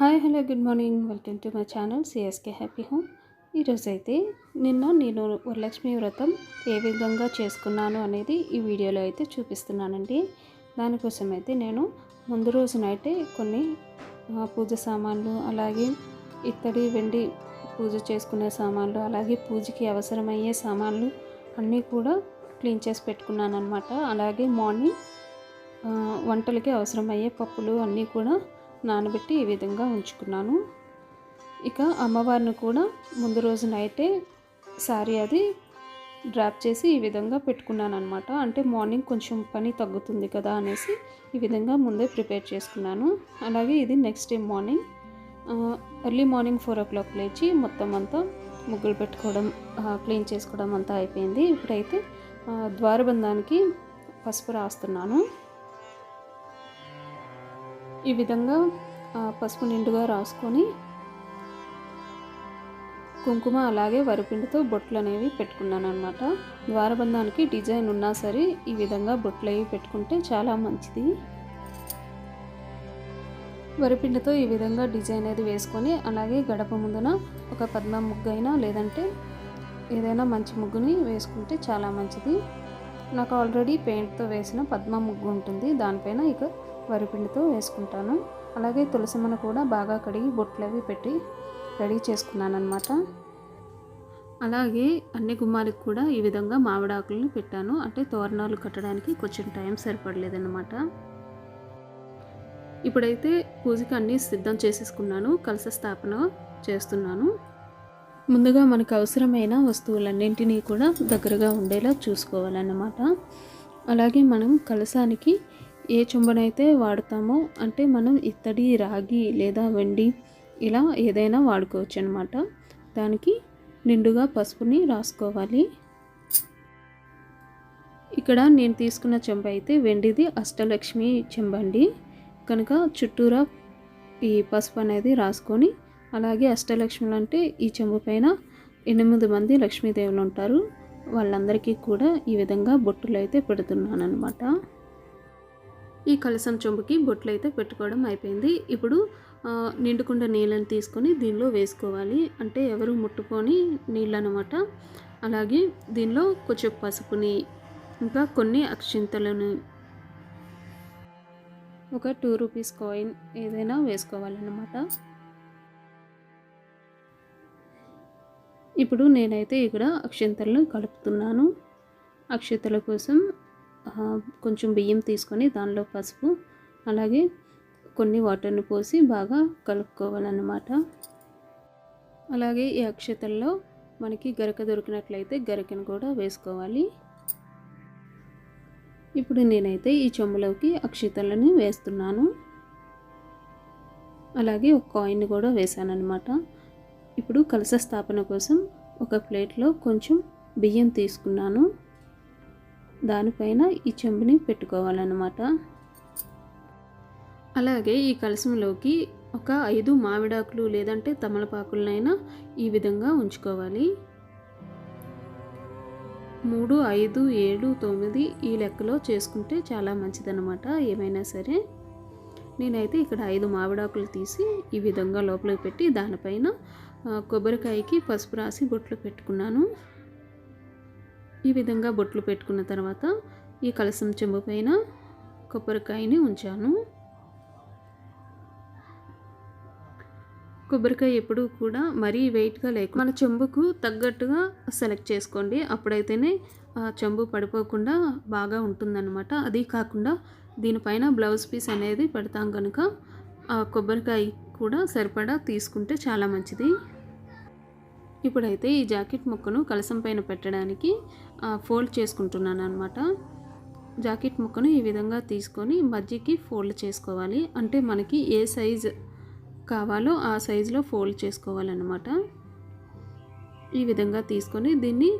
Hi hello good morning welcome to my channel CSK happy home. ఈరోజైతే నేను వరలక్ష్మి వ్రతం ఏ విధంగా చేసుకున్నాను అనేది ఈ వీడియోలో అయితే చూపిస్తున్నానండి. దానికోసం అయితే నేను ముందు రోజు నైటే కొన్ని పూజ సామాన్లు, అలాగే ఇత్తడి వెండి పూజ చేసుకునే సామాన్లు, అలాగే పూజకి అవసరమయ్యే సామాన్లు అన్నీ కూడా క్లీన్ చేసి పెట్టుకున్నాను అనమాట. అలాగే మార్నింగ్ వంటలకి అవసరమయ్యే పప్పులు అన్నీ కూడా నానబెట్టి ఈ విధంగా ఉంచుకున్నాను. ఇక అమ్మవారిని కూడా ముందు రోజు నైటే శారీ అది డ్రాప్ చేసి ఈ విధంగా పెట్టుకున్నాను అనమాట. అంటే మార్నింగ్ కొంచెం పని తగ్గుతుంది కదా అనేసి ఈ విధంగా ముందే ప్రిపేర్ చేసుకున్నాను. అలాగే ఇది next day morning early morning 4 o'clock లేచి మొత్తం అంతా ముగ్గులు పెట్టుకోవడం, క్లీన్ చేసుకోవడం అంతా అయిపోయింది. ఇప్పుడైతే ద్వారబంధానికి పసుపు రాస్తున్నాను. ఈ విధంగా పసుపు నిండుగా రాసుకొని కుంకుమ అలాగే వరిపిండితో బొట్లు అనేవి పెట్టుకున్నాను అనమాట. ద్వారబంధానికి డిజైన్ ఉన్నా సరే ఈ విధంగా బొట్లు అవి పెట్టుకుంటే చాలా మంచిది. వరిపిండితో ఈ విధంగా డిజైన్ అనేది వేసుకొని, అలాగే గడప ముందున ఒక పద్మ ముగ్గు అయినా లేదంటే ఏదైనా మంచి ముగ్గుని వేసుకుంటే చాలా మంచిది. నాకు ఆల్రెడీ పెయింట్తో వేసిన పద్మ ముగ్గు ఉంటుంది, దానిపైన ఇక వరిపిండితో వేసుకుంటాను. అలాగే తులసిమ్మను కూడా బాగా కడిగి బొట్లు అవి పెట్టి రెడీ చేసుకున్నాను అనమాట. అలాగే అన్ని గుమ్మాలకు కూడా ఈ విధంగా మామిడాకులను పెట్టాను. అంటే తోరణాలు కట్టడానికి కొంచెం టైం సరిపడలేదన్నమాట. ఇప్పుడైతే పూజకి అన్నీ సిద్ధం చేసేసుకున్నాను. కలశ స్థాపన చేస్తున్నాను. ముందుగా మనకు అవసరమైన వస్తువులన్నింటినీ కూడా దగ్గరగా ఉండేలా చూసుకోవాలన్నమాట. అలాగే మనం కలశానికి ఏ చెంబునైతే వాడతామో, అంటే మనం ఇత్తడి, రాగి లేదా వెండి ఇలా ఏదైనా వాడుకోవచ్చు అనమాట. దానికి నిండుగా పసుపుని రాసుకోవాలి. ఇక్కడ నేను తీసుకున్న చెంబు అయితే వెండిది అష్టలక్ష్మి చెంబండి కనుక చుట్టూరా ఈ పసుపు అనేది రాసుకొని, అలాగే అష్టలక్ష్ములు అంటే ఈ చెంబు పైన 8 మంది లక్ష్మీదేవులు ఉంటారు. వాళ్ళందరికీ కూడా ఈ విధంగా బొట్టులు అయితే పెడుతున్నాను అనమాట. ఈ కలసం చెంబుకి బొట్లు అయితే పెట్టుకోవడం అయిపోయింది. ఇప్పుడు నిండుకుండా నీళ్ళని తీసుకొని దీనిలో వేసుకోవాలి. అంటే ఎవరు ముట్టుకొని నీళ్ళు అనమాట. అలాగే దీనిలో కొంచెం పసుపుని, ఇంకా కొన్ని అక్షింతలను, ఒక 2 రూపీస్ కాయిన్ ఏదైనా వేసుకోవాలన్నమాట. ఇప్పుడు నేనైతే ఇక్కడ అక్షింతలను కలుపుతున్నాను. అక్షింతల కోసం కొంచెం బియ్యం తీసుకొని దానిలో పసుపు, అలాగే కొన్ని వాటర్ని పోసి బాగా కలుపుకోవాలన్నమాట. అలాగే ఈ అక్షతల్లో మనకి గరిక దొరికినట్లయితే గరికను కూడా వేసుకోవాలి. ఇప్పుడు నేనైతే ఈ చెంబులోకి అక్షతలను వేస్తున్నాను. అలాగే ఒక కాయిన్ కూడా వేసాను అనమాట. ఇప్పుడు కలశ స్థాపన కోసం ఒక ప్లేట్లో కొంచెం బియ్యం తీసుకున్నాను. దానిపైన ఈ చెంబుని పెట్టుకోవాలన్నమాట. అలాగే ఈ కలశంలోకి ఒక 5 మామిడాకులు లేదంటే తమలపాకులనైనా ఈ విధంగా ఉంచుకోవాలి. 3, 5, 7, 9 ఈ లెక్కలో చేసుకుంటే చాలా మంచిదన్నమాట. ఏమైనా సరే నేనైతే ఇక్కడ 5 మామిడాకులు తీసి ఈ విధంగా లోపలికి పెట్టి దానిపైన కొబ్బరికాయకి పసుపు రాసి బొట్లు పెట్టుకున్నాను. ఈ విధంగా బొట్లు పెట్టుకున్న తర్వాత ఈ కలశం చెంబు పైన కొబ్బరికాయని ఉంచాను. కొబ్బరికాయ ఎప్పుడు కూడా మరీ వెయిట్గా లేకుండా మన చెంబుకు తగ్గట్టుగా సెలెక్ట్ చేసుకోండి. అప్పుడైతేనే ఆ చెంబు పడిపోకుండా బాగా ఉంటుందన్నమాట. అది కాకుండా దీనిపైన బ్లౌజ్ పీస్ అనేది పెడతాం కనుక ఆ కొబ్బరికాయ కూడా సరిపడా తీసుకుంటే చాలా మంచిది. ఇప్పుడైతే ఈ జాకెట్ ముక్కను కలశం పైన పెట్టడానికి ఫోల్డ్ చేసుకుంటున్నాను అనమాట. జాకెట్ ముక్కను ఈ విధంగా తీసుకొని మధ్యకి ఫోల్డ్ చేసుకోవాలి. అంటే మనకి ఏ సైజ్ కావాలో ఆ సైజులో ఫోల్డ్ చేసుకోవాలన్నమాట. ఈ విధంగా తీసుకొని దీన్ని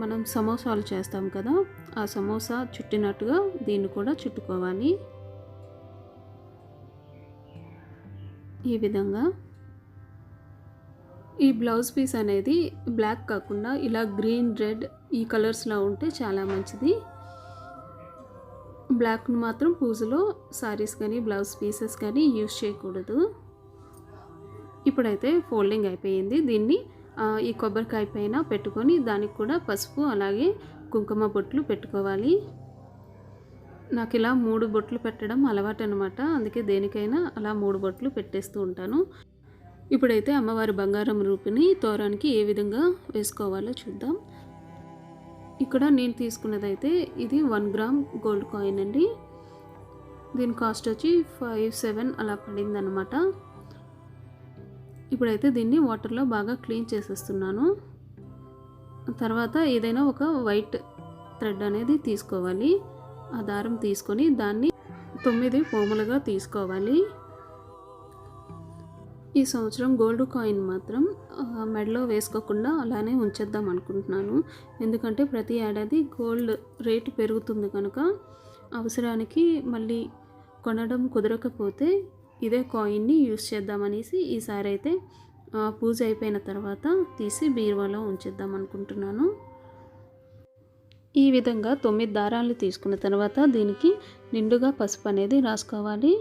మనం సమోసాలు చేస్తాం కదా, ఆ సమోసా చుట్టినట్టుగా దీన్ని కూడా చుట్టుకోవాలి. ఈ విధంగా ఈ బ్లౌజ్ పీస్ అనేది బ్లాక్ కాకుండా ఇలా గ్రీన్, రెడ్ ఈ కలర్స్లో ఉంటే చాలా మంచిది. బ్లాక్ను మాత్రం పూజలో సారీస్ కానీ బ్లౌజ్ పీసెస్ కానీ యూజ్ చేయకూడదు. ఇప్పుడైతే ఫోల్డింగ్ అయిపోయింది. దీన్ని ఈ కొబ్బరికాయ పైన పెట్టుకొని దానికి కూడా పసుపు అలాగే కుంకుమ బొట్లు పెట్టుకోవాలి. నాకు ఇలా 3 బొట్లు పెట్టడం అలవాటు అనమాట. అందుకే దేనికైనా అలా 3 బొట్లు పెట్టేస్తూ ఉంటాను. ఇప్పుడైతే అమ్మవారి బంగారం రూపుని తోరానికి ఏ విధంగా వేసుకోవాలో చూద్దాం. ఇక్కడ నేను తీసుకున్నదైతే ఇది 1 గ్రామ్ గోల్డ్ కాయిన్ అండి. దీని కాస్ట్ వచ్చి 5-7 అలా పడిందనమాట. ఇప్పుడైతే దీన్ని వాటర్లో బాగా క్లీన్ చేసేస్తున్నాను. తర్వాత ఏదైనా ఒక వైట్ థ్రెడ్ అనేది తీసుకోవాలి. ఆ దారం తీసుకొని దాన్ని 9 పోగులుగా తీసుకోవాలి. ఈ సంవత్సరం గోల్డ్ కాయిన్ మాత్రం మెడలో వేసుకోకుండా అలానే ఉంచేద్దాం అనుకుంటున్నాను. ఎందుకంటే ప్రతి ఏడాది గోల్డ్ రేటు పెరుగుతుంది కనుక అవసరానికి మళ్ళీ కొనడం కుదరకపోతే ఇదే కాయిన్ని యూస్ చేద్దామనేసి ఈసారి అయితే పూజ అయిపోయిన తర్వాత తీసి బీరువాలో ఉంచేద్దాం అనుకుంటున్నాను. ఈ విధంగా 9 దారాలు తీసుకున్న తర్వాత దీనికి నిండుగా పసుపు అనేది రాసుకోవాలి.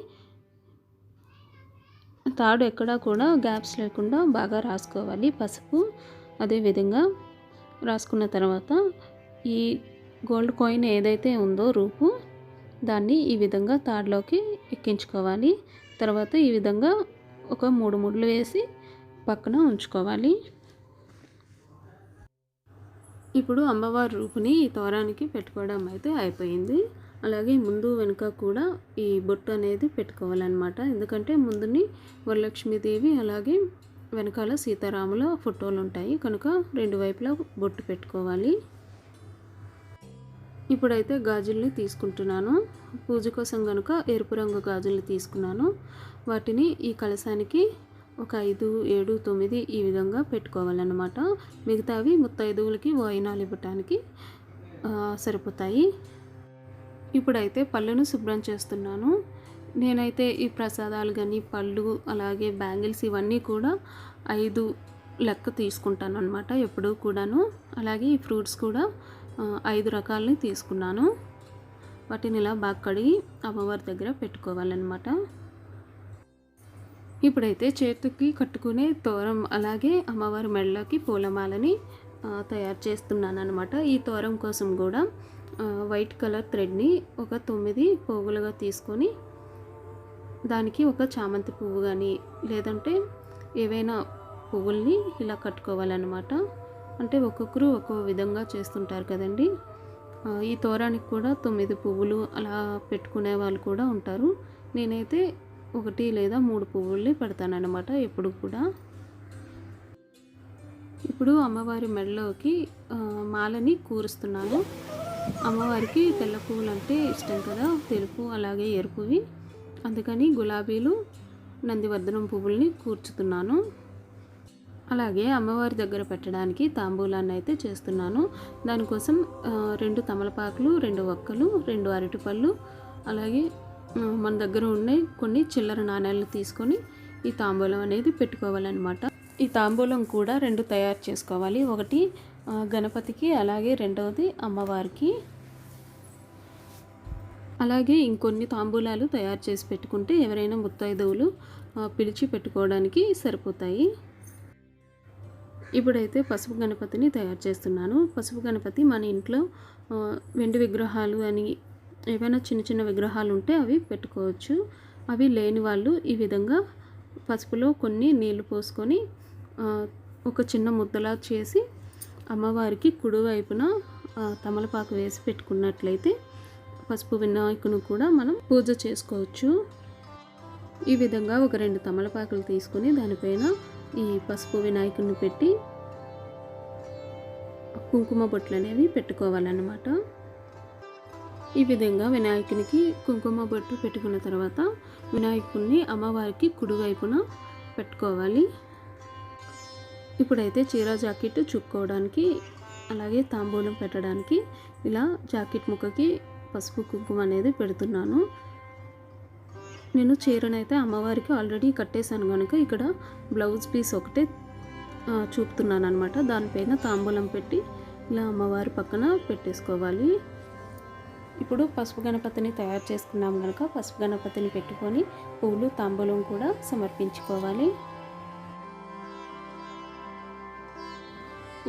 తాడు ఎక్కడా కూడా గ్యాప్స్ లేకుండా బాగా రాసుకోవాలి పసుపు. అదేవిధంగా రాసుకున్న తర్వాత ఈ గోల్డ్ కాయిన్ ఏదైతే ఉందో రూపు దాన్ని ఈ విధంగా తాడులోకి ఎక్కించుకోవాలి. తర్వాత ఈ విధంగా ఒక 3 ముడులు వేసి పక్కన ఉంచుకోవాలి. ఇప్పుడు అమ్మవారి రూపుని ఈ తోరానికి పెట్టుకోవడం అయితే అయిపోయింది. అలాగే ముందు వెనుక కూడా ఈ బొట్టు అనేది పెట్టుకోవాలన్నమాట. ఎందుకంటే ముందుని వరలక్ష్మీదేవి అలాగే వెనకాల సీతారాముల ఫోటోలు ఉంటాయి కనుక 2 వైపులా బొట్టు పెట్టుకోవాలి. ఇప్పుడైతే గాజుల్ని తీసుకుంటున్నాను. పూజ కోసం కనుక ఎరుపు రంగు గాజుల్ని తీసుకున్నాను. వాటిని ఈ కలశానికి ఒక 5, 7, 9 ఈ విధంగా పెట్టుకోవాలన్నమాట. మిగతావి ముత్తైదువులకి వాయినాలు ఇవ్వటానికి సరిపోతాయి. ఇప్పుడైతే పళ్ళను శుభ్రం చేస్తున్నాను. నేనైతే ఈ ప్రసాదాలు కానీ పళ్ళు అలాగే బ్యాంగిల్స్ ఇవన్నీ కూడా 5 లెక్క తీసుకుంటాను అనమాట ఎప్పుడూ కూడాను. అలాగే ఈ ఫ్రూట్స్ కూడా 5 రకాలని తీసుకున్నాను. వాటిని ఇలా బాగా కడిగి అమ్మవారి దగ్గర పెట్టుకోవాలన్నమాట. ఇప్పుడైతే చేతికి కట్టుకునే తోరం అలాగే అమ్మవారి మెడలోకి పూలమాలని తయారు చేస్తున్నాను అనమాట. ఈ తోరం కోసం కూడా వైట్ కలర్ థ్రెడ్ని ఒక 9 పోగులుగా తీసుకొని దానికి ఒక చామంతి పువ్వు కానీ లేదంటే ఏవైనా పువ్వుల్ని ఇలా కట్టుకోవాలన్నమాట. అంటే ఒక్కొక్కరు ఒక్కో విధంగా చేస్తుంటారు కదండి. ఈ తోరానికి కూడా 9 పువ్వులు అలా పెట్టుకునే వాళ్ళు కూడా ఉంటారు. నేనైతే 1 లేదా 3 పువ్వుల్ని పెడతానన్నమాట ఎప్పుడు కూడా. ఇప్పుడు అమ్మవారి మెడలోకి మాలని కూరుస్తున్నాను. అమ్మవారికి తెల్ల పువ్వులు అంటే ఇష్టం కదా, తెలుపు అలాగే ఎరుపువి. అందుకని గులాబీలు నందివర్ధనం పువ్వుల్ని కూర్చుతున్నాను. అలాగే అమ్మవారి దగ్గర పెట్టడానికి తాంబూలాన్ని అయితే చేస్తున్నాను. దానికోసం 2 తమలపాకులు, 2 వక్కలు, 2 అరటిపళ్ళు అలాగే మన దగ్గర ఉండే కొన్ని చిల్లర నాణ్యాలు తీసుకొని ఈ తాంబూలం అనేది పెట్టుకోవాలన్నమాట. ఈ తాంబూలం కూడా 2 తయారు చేసుకోవాలి. ఒకటి గణపతికి అలాగే రెండవది అమ్మవారికి. అలాగే ఇంకొన్ని తాంబూలాలు తయారు చేసి పెట్టుకుంటే ఎవరైనా ముత్తైదువులు పిలిచి పెట్టుకోవడానికి సరిపోతాయి. ఇప్పుడైతే పసుపు గణపతిని తయారు చేస్తున్నాను. పసుపు గణపతి మన ఇంట్లో వెండి విగ్రహాలు అని ఏవైనా చిన్న చిన్న విగ్రహాలు ఉంటే అవి పెట్టుకోవచ్చు. అవి లేని వాళ్ళు ఈ విధంగా పసుపులో కొన్ని నీళ్లు పోసుకొని ఒక చిన్న ముద్దలా చేసి అమ్మవారికి కుడివైపున తమలపాకు వేసి పెట్టుకున్నట్లయితే పసుపు వినాయకుని కూడా మనం పూజ చేసుకోవచ్చు. ఈ విధంగా ఒక 2 తమలపాకులు తీసుకొని దానిపైన ఈ పసుపు వినాయకుడిని పెట్టి కుంకుమ బొట్లు అనేవి పెట్టుకోవాలన్నమాట. ఈ విధంగా వినాయకునికి కుంకుమ బొట్టు పెట్టుకున్న తర్వాత వినాయకుడిని అమ్మవారికి కుడివైపున పెట్టుకోవాలి. ఇప్పుడైతే చీర జాకెట్ చుక్కోవడానికి అలాగే తాంబూలం పెట్టడానికి ఇలా జాకెట్ ముక్కకి పసుపు కుంకుమ అనేది పెడుతున్నాను. నేను చీరనైతే అమ్మవారికి ఆల్రెడీ కట్టేశాను కనుక ఇక్కడ బ్లౌజ్ పీస్ ఒకటే చూపుతున్నాను అనమాట. దానిపైన తాంబూలం పెట్టి ఇలా అమ్మవారి పక్కన పెట్టేసుకోవాలి. ఇప్పుడు పసుపు గణపతిని తయారు చేసుకున్నాం కనుక పసుపు గణపతిని పెట్టుకొని పువ్వులు తాంబూలం కూడా సమర్పించుకోవాలి.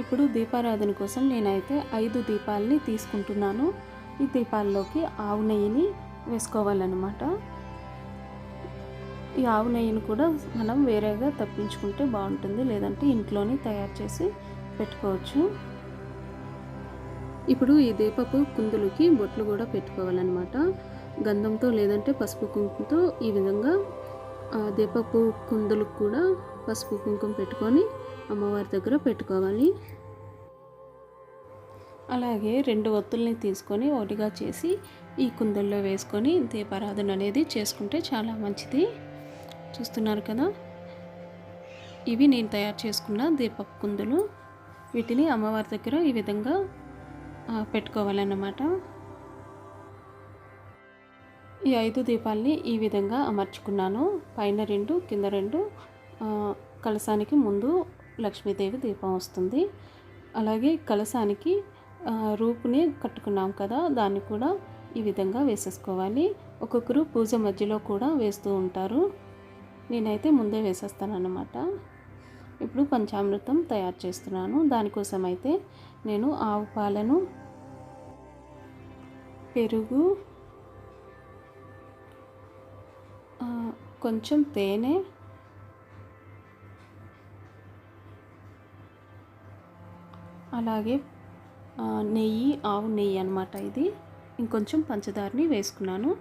ఇప్పుడు దీపారాధన కోసం నేనైతే 5 దీపాలని తీసుకుంటున్నాను. ఈ దీపాల్లోకి ఆవు నెయ్యిని వేసుకోవాలన్నమాట. ఈ ఆవు నెయ్యిని కూడా మనం వేరేగా తప్పించుకుంటే బాగుంటుంది, లేదంటే ఇంట్లోనే తయారు చేసి పెట్టుకోవచ్చు. ఇప్పుడు ఈ దీపపు కుందులకి బొట్లు కూడా పెట్టుకోవాలన్నమాట. గంధంతో లేదంటే పసుపు కుంకుమతో ఈ విధంగా దీపపు కుందులకు కూడా పసుపు కుంకుమ పెట్టుకొని అమ్మవారి దగ్గర పెట్టుకోవాలి. అలాగే 2 ఒత్తుల్ని తీసుకొని ఒకటిగా చేసి ఈ కుందుల్లో వేసుకొని దీపారాధన అనేది చేసుకుంటే చాలా మంచిది. చూస్తున్నారు కదా, ఇవి నేను తయారు చేసుకున్న దీపపు కుందులు. వీటిని అమ్మవారి దగ్గర ఈ విధంగా పెట్టుకోవాలన్నమాట. ఈ 5 దీపాలని ఈ విధంగా అమర్చుకున్నాను. పైన 2, కింద 2. కలశానికి ముందు లక్ష్మీదేవి దీపం వస్తుంది. అలాగే కలశానికి రూపుని కట్టుకున్నాం కదా, దాన్ని కూడా ఈ విధంగా వేసేసుకోవాలి. ఒక్కొక్కరు పూజ మధ్యలో కూడా వేస్తూ ఉంటారు. నేనైతే ముందే వేసేస్తానన్నమాట. ఇప్పుడు పంచామృతం తయారు చేస్తున్నాను. దానికోసం అయితే నేను ఆవు పాలను, పెరుగు, కొంచెం తేనె, అలాగే నెయ్యి, ఆవు నెయ్యి అన్నమాట ఇది. ఇంకొంచెం పంచదారని వేసుకున్నాను.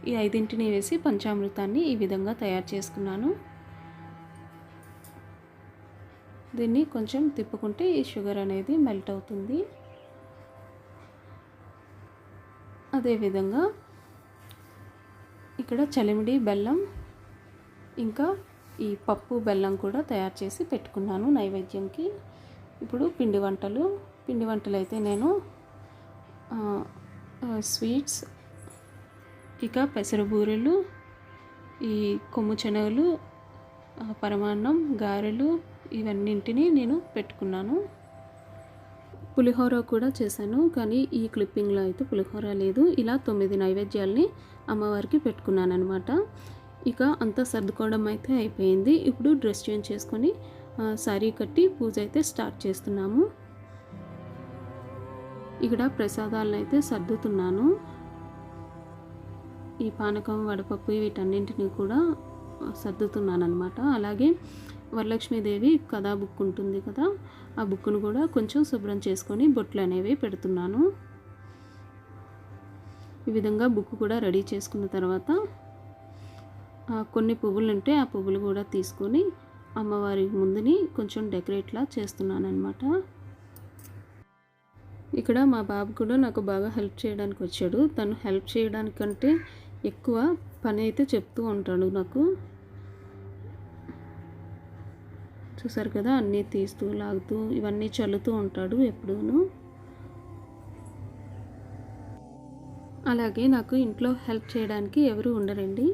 ఈ 5ని వేసి పంచామృతాన్ని ఈ విధంగా తయారు చేసుకున్నాను. దీన్ని కొంచెం తిప్పుకుంటే ఈ షుగర్ అనేది మెల్ట్ అవుతుంది. అదేవిధంగా ఇక్కడ చలిమిడి బెల్లం, ఇంకా ఈ పప్పు బెల్లం కూడా తయారు చేసి పెట్టుకున్నాను నైవేద్యంకి. ఇప్పుడు పిండి వంటలు అయితే నేను స్వీట్స్, ఇక పెసరబూరెలు, ఈ కొమ్ము శనగలు, పరమాన్నం, గారెలు ఇవన్నింటినీ నేను పెట్టుకున్నాను. పులిహోర కూడా చేశాను, కానీ ఈ క్లిప్పింగ్లో అయితే పులిహోర లేదు. ఇలా 9 నైవేద్యాలని అమ్మవారికి పెట్టుకున్నాను అనమాట. ఇక అంతా సర్దుకోవడం అయితే అయిపోయింది. ఇప్పుడు డ్రెస్ చేంజ్ చేసుకొని శారీ కట్టి పూజ అయితే స్టార్ట్ చేస్తున్నాము. ఇక్కడ ప్రసాదాలను అయితే సర్దుతున్నాను. ఈ పానకం, వడపప్పు వీటన్నింటినీ కూడా సర్దుతున్నాను అనమాట. అలాగే వరలక్ష్మీదేవి కథా బుక్ ఉంటుంది కదా, ఆ బుక్ను కూడా కొంచెం శుభ్రం చేసుకొని బొట్లు అనేవి పెడుతున్నాను. ఈ విధంగా బుక్ కూడా రెడీ చేసుకున్న తర్వాత కొన్ని పువ్వులు ఉంటే ఆ పువ్వులు కూడా తీసుకొని అమ్మవారి ముందుని కొంచెం డెకరేట్లా చేస్తున్నాను అనమాట. ఇక్కడ మా బాబు కూడా నాకు బాగా హెల్ప్ చేయడానికి వచ్చాడు. తను హెల్ప్ చేయడానికంటే ఎక్కువ పని అయితే చెప్తూ ఉంటాడు నాకు. చూసారు కదా, అన్నీ తీస్తూ లాగుతూ ఇవన్నీ చల్లుతూ ఉంటాడు ఎప్పుడూను. అలాగే నాకు ఇంట్లో హెల్ప్ చేయడానికి ఎవరు ఉండరండి.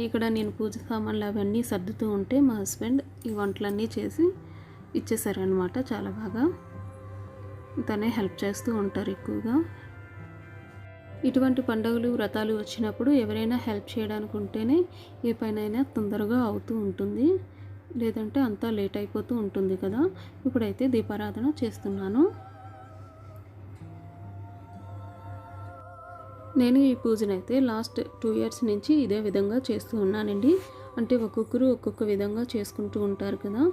ఇక్కడ నేను పూజ సామాన్లు అవన్నీ సర్దుతూ ఉంటే మా హస్బెండ్ ఈ వంటలన్నీ చేసి ఇచ్చేసారనమాట. చాలా బాగా తనే హెల్ప్ చేస్తూ ఉంటారు ఎక్కువగా. ఇటువంటి పండుగలు, వ్రతాలు వచ్చినప్పుడు ఎవరైనా హెల్ప్ చేయడానికి ఉంటేనే ఏ పనైనా తొందరగా అవుతూ ఉంటుంది, లేదంటే అంతా లేట్ అయిపోతూ ఉంటుంది కదా. ఇప్పుడైతే దీపారాధన చేస్తున్నాను. నేను ఈ పూజనైతే లాస్ట్ 2 years నుంచి ఇదే విధంగా చేస్తూ ఉన్నానండి. అంటే ఒక్కొక్కరు ఒక్కొక్క విధంగా చేసుకుంటూ ఉంటారు కదా.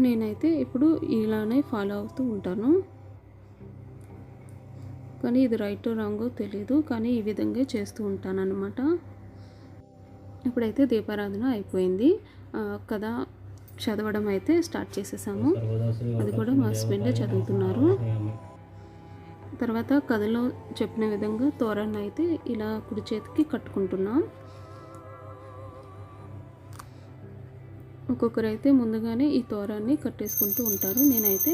నేనైతే ఇప్పుడు ఇలానే ఫాలో అవుతూ ఉంటాను. కానీ ఇది రైటో రాంగో తెలియదు, కానీ ఈ విధంగా చేస్తూ ఉంటాను అన్నమాట. ఇప్పుడైతే దీపారాధన అయిపోయింది కదా. చదవడం అయితే స్టార్ట్ చేసేసాము. అది కూడా మా హస్బెండే చదువుతున్నారు. తర్వాత కథలో చెప్పిన విధంగా తోరాన్ని అయితే ఇలా కుడి చేతికి కట్టుకుంటున్నాం. ఒక్కొక్కరైతే ముందుగానే ఈ తోరాన్ని కట్టేసుకుంటూ ఉంటారు. నేనైతే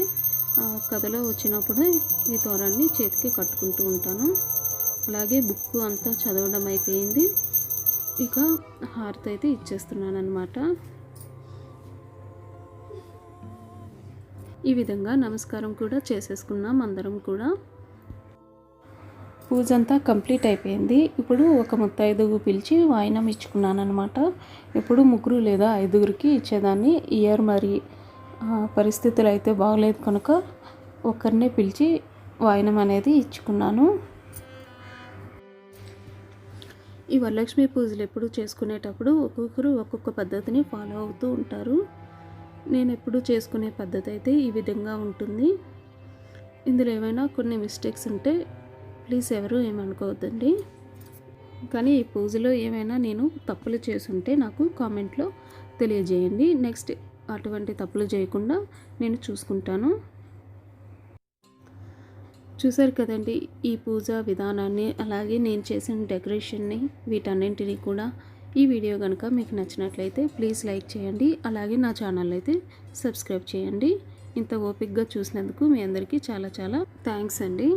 కథలో వచ్చినప్పుడే ఈ తోరాన్ని చేతికి కట్టుకుంటూ ఉంటాను. అలాగే బుక్ అంతా చదవడం అయిపోయింది. ఇక హారతి అయితే ఇచ్చేస్తున్నాను అన్నమాట. ఈ విధంగా నమస్కారం కూడా చేసేసుకున్నాం అందరం కూడా. పూజ అంతా కంప్లీట్ అయిపోయింది. ఇప్పుడు ఒక ముత్తైదుగు పిలిచి వాయినం ఇచ్చుకున్నాను అనమాట. ఇప్పుడు 3 లేదా 5 ఇచ్చేదాన్ని. ఇయర్ మరి పరిస్థితులు అయితే బాగలేదు కనుక ఒకరినే పిలిచి వాయినం అనేది ఇచ్చుకున్నాను. ఈ వరలక్ష్మి పూజలు ఎప్పుడు చేసుకునేటప్పుడు ఒక్కొక్కరు ఒక్కొక్క పద్ధతిని ఫాలో అవుతూ ఉంటారు. నేను ఎప్పుడు చేసుకునే పద్ధతి అయితే ఈ విధంగా ఉంటుంది. ఇందులో ఏమైనా కొన్ని మిస్టేక్స్ ఉంటే ప్లీజ్ ఎవరు ఏమనుకోవద్దండి. కానీ ఈ పూజలో ఏమైనా నేను తప్పులు చేసుంటే నాకు కామెంట్లో తెలియజేయండి. నెక్స్ట్ అటువంటి తప్పులు చేయకుండా నేను చూసుకుంటాను. చూసారు కదండి ఈ పూజా విధానాన్ని, అలాగే నేను చేసిన డెకరేషన్ని, వీటన్నింటినీ కూడా. ఈ వీడియో కనుక మీకు నచ్చినట్లయితే ప్లీజ్ లైక్ చేయండి. అలాగే నా ఛానల్ అయితే సబ్స్క్రైబ్ చేయండి. ఇంత ఓపికగా చూసినందుకు మీ అందరికీ చాలా చాలా థ్యాంక్స్ అండి.